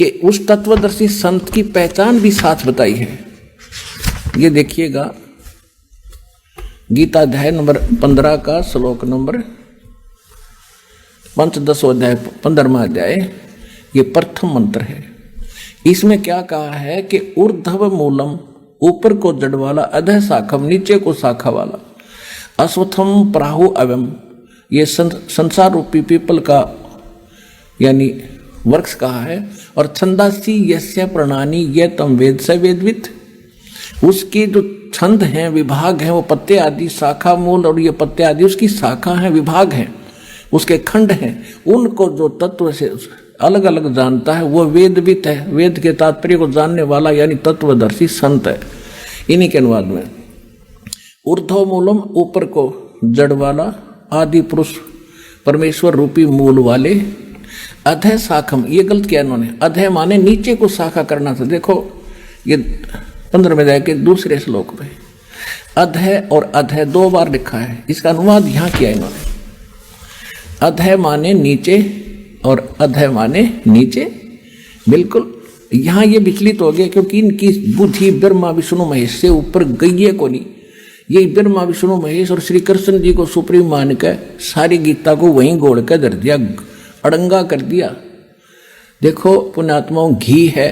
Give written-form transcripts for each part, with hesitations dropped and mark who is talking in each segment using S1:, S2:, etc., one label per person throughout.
S1: कि उस तत्वदर्शी संत की पहचान भी साथ बताई है। ये देखिएगा गीता अध्याय नंबर 15 का श्लोक नंबर 5 अध्याय 15वां अध्याय, ये प्रथम मंत्र है। इसमें क्या कहा है कि ऊर्ध्व मूलम, ऊपर को जड़ वाला, अधः शाखम, नीचे को शाखा वाला, अश्वत्थम प्राहु अवम, ये संसार रूपी पीपल का यानी वृक्ष कहा है। और छंदासी यस्य प्रणानी ये तम वेद से वेदवित, उसके जो छंद हैं, विभाग हैं, वो पत्ते आदि, शाखा मूल और ये पत्ते आदि उसकी शाखा हैं, विभाग हैं, उसके खंड हैं, उनको जो तत्व से अलग अलग जानता है वो वेदवित है। वेद के तात्पर्य को जानने वाला यानी तत्वदर्शी संत है। इन्हीं के अनुवाद में ऊर्ध्व मूलम, ऊपर को जड़ वाला, आदि पुरुष परमेश्वर रूपी मूल वाले, अधः शाखम, ये गलत किया इन्होंने, अधः माने नीचे को शाखा करना था। देखो ये 15वें अध्याय के दूसरे श्लोक में अधः और अधः 2 बार लिखा है, इसका अनुवाद यहाँ किया इन्होंने। अधः माने नीचे और अधः माने नीचे, बिल्कुल यहाँ ये विचलित हो गए क्योंकि इनकी बुद्धि ब्रह्मा विष्णु महेश से ऊपर गई है को नहीं। ये ब्रह्मा विष्णु महेश और श्री कृष्ण जी को सुप्रीम मान कर सारी गीता को वहीं गोड़ कर धर दिया, अड़ंगा कर दिया। देखो पुण्यात्माओं, घी है,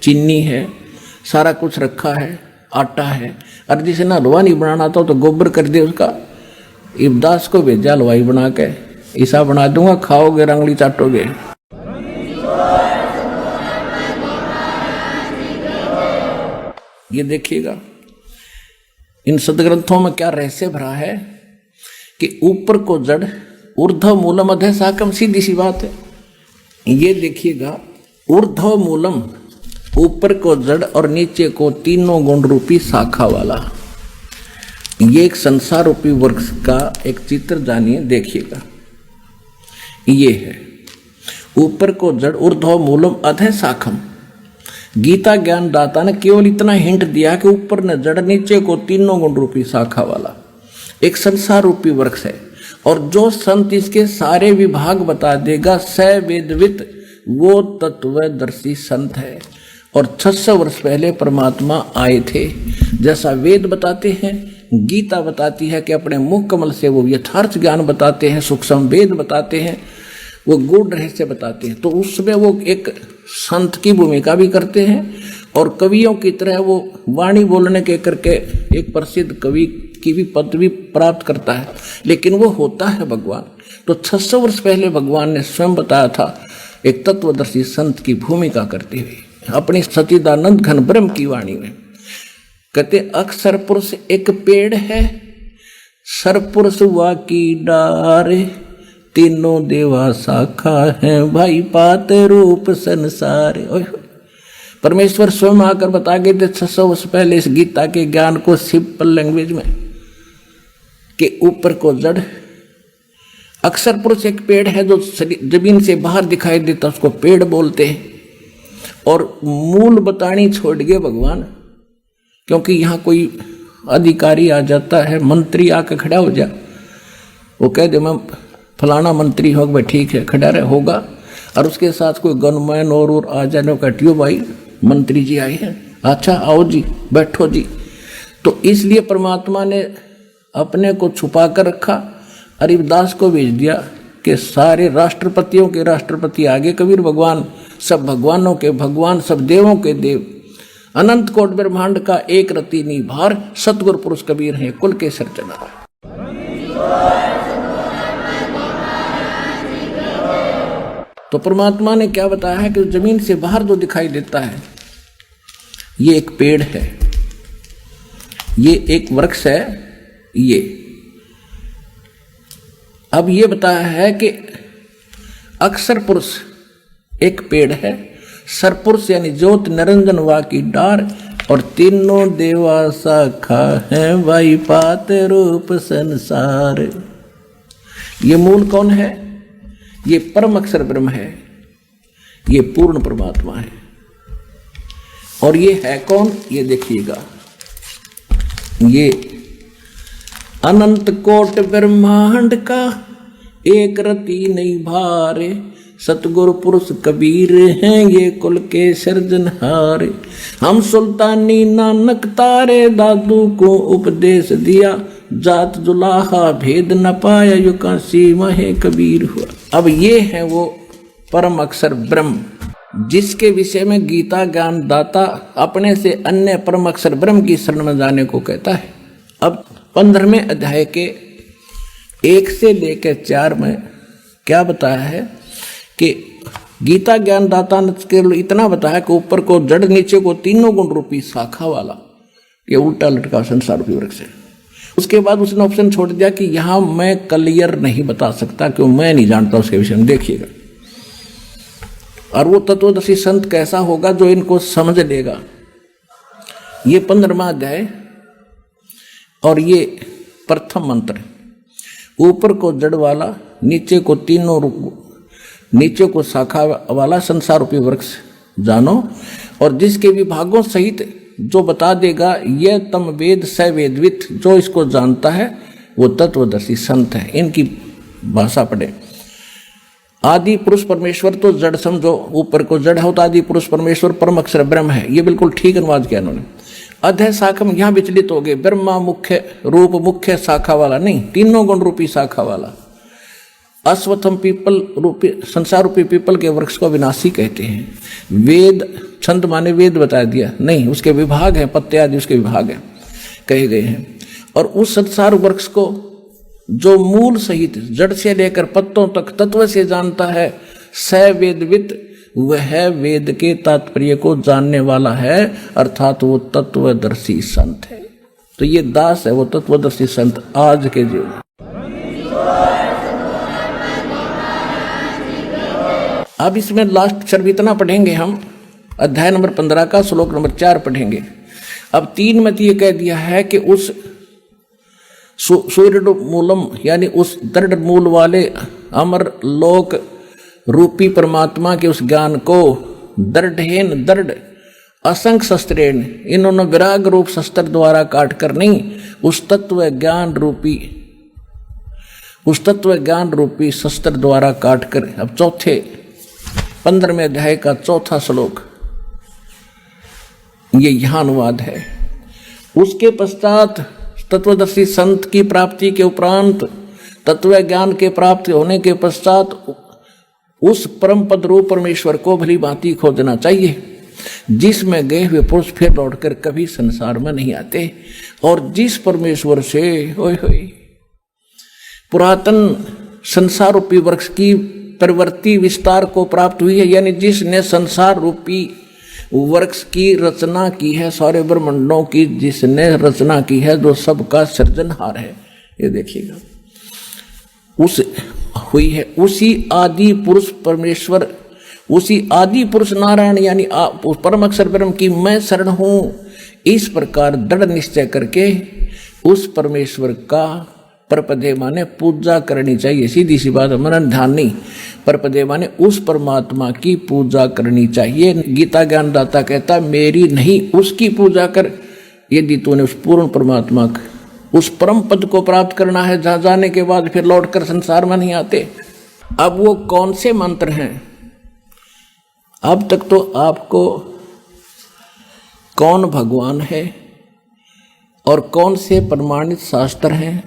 S1: चीनी है, सारा कुछ रखा है, आटा है, और जिसे ना हलवा नहीं बनाना था तो गोबर कर दे उसका। इब्दास को भेजा हलवाई बना के, ऐसा बना दूंगा, खाओगे रंगली चाटोगे। ये देखिएगा इन सदग्रंथों में क्या रहस्य भरा है कि ऊपर को जड़, ऊर्ध्व मूलम अधः शाखम, सीधी सी बात है। ये देखिएगा ऊर्ध्व मूलम, ऊपर को जड़ और नीचे को तीनों गुण रूपी शाखा वाला, ये एक संसार रूपी वृक्ष का एक चित्र जानिए, देखिएगा। ये है ऊपर को जड़, ऊर्ध्व मूलम अधः शाखम। गीता ज्ञान दाता ने केवल इतना हिंट दिया कि ऊपर न जड़, नीचे को तीनों गुण रूपी शाखा वाला एक संसार रूपी वृक्ष है। और जो संत इसके सारे विभाग बता देगा, स वेदवित, वो तत्वदर्शी संत है। और 600 वर्ष पहले परमात्मा आए थे, जैसा वेद बताते हैं, गीता बताती है कि अपने मुख कमल से वो यथार्थ ज्ञान बताते हैं, सूक्ष्म वेद बताते हैं, वो गूढ़ रहस्य बताते हैं। तो उसमें वो एक संत की भूमिका भी करते हैं और कवियों की तरह वो वाणी बोलने के करके एक प्रसिद्ध कवि की भी पदवी प्राप्त करता है, लेकिन वो होता है भगवान। तो 600 वर्ष पहले भगवान ने स्वयं बताया था एक तत्वदर्शी संत की भूमिका करते हुए अपनी सच्चिदानंद घन ब्रह्म की वाणी में। कहते अक्षर पुरुष एक पेड़ है, सरपुरुष वा की डार, तीनों देवा शाखा है, भाई पात रूप संसार। परमेश्वर स्वयं आकर बता गए थे 600 वर्ष पहले इस गीता के ज्ञान को सिंपल लैंग्वेज में कि ऊपर को जड़, अक्षर पुरुष एक पेड़ है जो जमीन से बाहर दिखाई देता, उसको पेड़ बोलते हैं। और मूल बतानी छोड़ गए भगवान, क्योंकि यहाँ कोई अधिकारी आ जाता है, मंत्री आकर खड़ा हो जा, वो कह दे मैं फलाना मंत्री हो, भाई ठीक है खड़ा रहे होगा, और उसके साथ कोई गनमैन और आ जाने कटियो भाई मंत्री जी आए हैं, अच्छा आओ जी बैठो जी। तो इसलिए परमात्मा ने अपने को छुपा कर रखा, अरिदास को भेज दिया कि सारे राष्ट्रपतियों के राष्ट्रपति आगे कबीर भगवान, सब भगवानों के भगवान, सब देवों के देव, अनंत कोट ब्रह्मांड का एक रति निभार, सतगुरु पुरुष कबीर हैं कुल के सरचना। तो परमात्मा ने क्या बताया है कि जमीन से बाहर जो दिखाई देता है ये एक पेड़ है, ये एक वृक्ष है। ये अब ये बताया है कि अक्षर पुरुष एक पेड़ है, सरपुरुष यानी ज्योत निरंजन वा की डार, और तीनों देवा शाखा है, वाई पात रूप संसार। ये मूल कौन है? ये परम अक्षर ब्रह्म है, ये पूर्ण परमात्मा है। और ये है कौन? ये देखिएगा, ये अनंत कोट ब्रह्मांड का एक रति नहीं भारे, सतगुरु पुरुष कबीर हैं ये कुल के सिरजनहारे। हम सुल्तानी नानक तारे दादू को उपदेश दिया, जात जुलाहा भेद न पाया यू काशी महे कबीर हुआ। अब ये है वो परम अक्षर ब्रह्म जिसके विषय में गीता ज्ञान दाता अपने से अन्य परम अक्षर ब्रह्म की शरण में जाने को कहता है। अब 15वें अध्याय के 1 से लेकर 4 में क्या बताया है कि गीता ज्ञान दाता ने केवल इतना बताया कि ऊपर को जड़ नीचे को तीनों गुण रूपी शाखा वाला ये उल्टा लटका संसार रूपी वृक्ष है। उसके बाद उसने ऑप्शन छोड़ दिया कि यहां मैं क्लियर नहीं बता सकता क्यों मैं नहीं जानता उसके विषय में, देखिएगा। और वो तत्वदर्शी संत कैसा होगा जो इनको समझ लेगा। ये 15वां अध्याय और ये प्रथम मंत्र, ऊपर को जड़ वाला नीचे को तीनों नीचे को शाखा वाला संसार रूपी वृक्ष जानो, और जिसके विभागों सहित जो बता देगा यह तम वेद स वेदवित, जो इसको जानता है वो तत्वदर्शी संत है। इनकी भाषा पढ़े। आदि पुरुष परमेश्वर तो जड़ समझो, ऊपर को जड़ हो तो आदि पुरुष परमेश्वर परम अक्षर ब्रह्म है। ये बिल्कुल ठीक अनुवाद किया उन्होंने। अध्याय शाखा यहाँ विचलित हो गए। ब्रह्मा मुख्य रूप मुख्य शाखा वाला नहीं, तीनों गुण रूपी शाखा वाला। अश्वत्थम पीपल रूपी संसार रूपी पीपल के वृक्ष को विनाशी कहते हैं। वेद छंद माने वेद बता दिया नहीं, उसके विभाग हैं, पत्ते आदि उसके विभाग हैं कहे गए हैं। और उस संसार वृक्ष को जो मूल सहित जड़ से लेकर पत्तों तक तत्व से जानता है, स वेदवित, वह वेद के तात्पर्य को जानने वाला है, अर्थात वो तत्वदर्शी संत है। तो ये दास है वो तत्वदर्शी संत आज के जीवन। अब इसमें लास्ट अक्षर भी इतना पढ़ेंगे हम, अध्याय नंबर 15 का श्लोक नंबर 4 पढ़ेंगे। अब 3 में तो ये कह दिया है कि उस सूर्य मूलम यानी उस दृढ़ मूल वाले अमर लोक रूपी परमात्मा के उस ज्ञान को दृढ़ेन दृढ़ असंख्य शस्त्रेण, इन्होंने विराग रूप शस्त्र द्वारा काट कर नहीं, उस तत्व ज्ञान रूपी शस्त्र द्वारा काट कर। अब चौथे 15वें अध्याय का चौथा श्लोक ये यहां अनुवाद है। उसके पश्चात तत्वदर्शी संत की प्राप्ति के उपरांत तत्व ज्ञान के प्राप्त होने के पश्चात उस परम पद रूप परमेश्वर को भली भांति खोजना चाहिए, जिसमें गए हुए पुरुष फिर लौटकर कभी संसार में नहीं आते, और जिस परमेश्वर से पुरातन संसार रूपी वृक्ष की प्रवृत्ति विस्तार को प्राप्त हुई है, यानी जिसने संसार रूपी वृक्ष की रचना की है, सारे ब्रह्मांडों की जिसने रचना की है, जो सबका सृजनहार है। ये देखिएगा उस हुई है उसी आदि पुरुष परमेश्वर, उसी आदि पुरुष नारायण यानी परम अक्षर ब्रह्म की मैं शरण हूं। इस प्रकार दृढ़ निश्चय करके उस परमेश्वर का परपदे माने पूजा करनी चाहिए। सीधी सी बात, मनन ध्यान नहीं। परपदे माने उस परमात्मा की पूजा करनी चाहिए। गीता ज्ञान दाता कहता मेरी नहीं उसकी पूजा कर, यदि तूने उस पूर्ण परमात्मा उस परम पद को प्राप्त करना है, जहां जाने के बाद फिर लौटकर संसार में नहीं आते। अब वो कौन से मंत्र हैं? अब तक तो आपको कौन भगवान है और कौन से प्रमाणित शास्त्र हैं,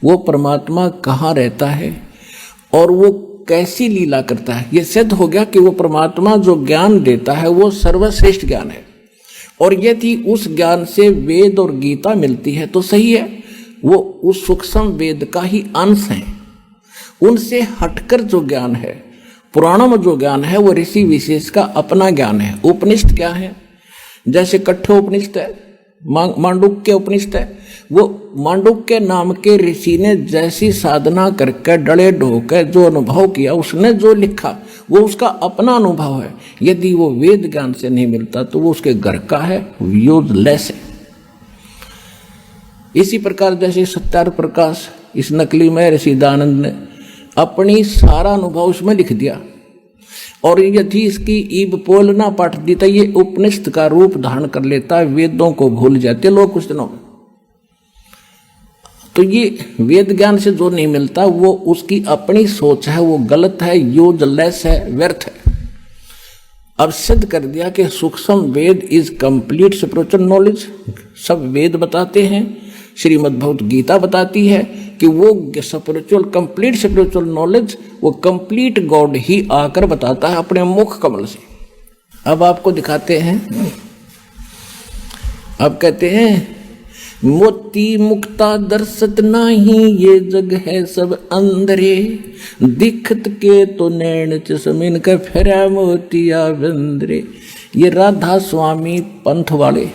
S1: वो परमात्मा कहाँ रहता है और वो कैसी लीला करता है, ये सिद्ध हो गया कि वो परमात्मा जो ज्ञान देता है वो सर्वश्रेष्ठ ज्ञान है। और यदि उस ज्ञान से वेद और गीता मिलती है तो सही है, वो उस सूक्ष्म वेद का ही अंश है। उनसे हटकर जो ज्ञान है, पुराणों में जो ज्ञान है, वो ऋषि विशेष का अपना ज्ञान है। उपनिषद क्या है? जैसे कठोपनिषद है, मांडुक्य उपनिषद है, वो मांडुक्य नाम के ऋषि ने जैसी साधना करके डले ढोकर जो अनुभव किया, उसने जो लिखा वो उसका अपना अनुभव है। यदि वो वेद ज्ञान से नहीं मिलता तो वो उसके घर का है, यूजलेस है। इसी प्रकार जैसे सत्यार प्रकाश इस नकली में ऋषि दानंद ने अपनी सारा अनुभव उसमें लिख दिया, और यदि इसकी ईब पोल ना पाठ दी तो ये उपनिषद का रूप धारण कर लेता है, वेदों को भूल जाते लोग कुछ दिनों में। तो ये वेद ज्ञान से जो नहीं मिलता वो उसकी अपनी सोच है, वो गलत है, यूजलेस है, व्यर्थ है। अब सिद्ध कर दिया कि सूक्ष्म वेद इज कंप्लीट स्पिरिचुअल नॉलेज। सब वेद बताते हैं, श्रीमद् भगवत गीता बताती है कि वो स्पिरिचुअल कंप्लीट स्पिरिचुअल नॉलेज वो कंप्लीट गॉड ही आकर बताता है अपने मुख कमल से। अब आपको दिखाते हैं, अब कहते हैं मोती मुक्ता दर्शत नाही, ये जग है सब अंधरे, दिखत के तो नैन चश्मिन का फेरा मोतिया बंदरे। ये राधा स्वामी पंथ वाले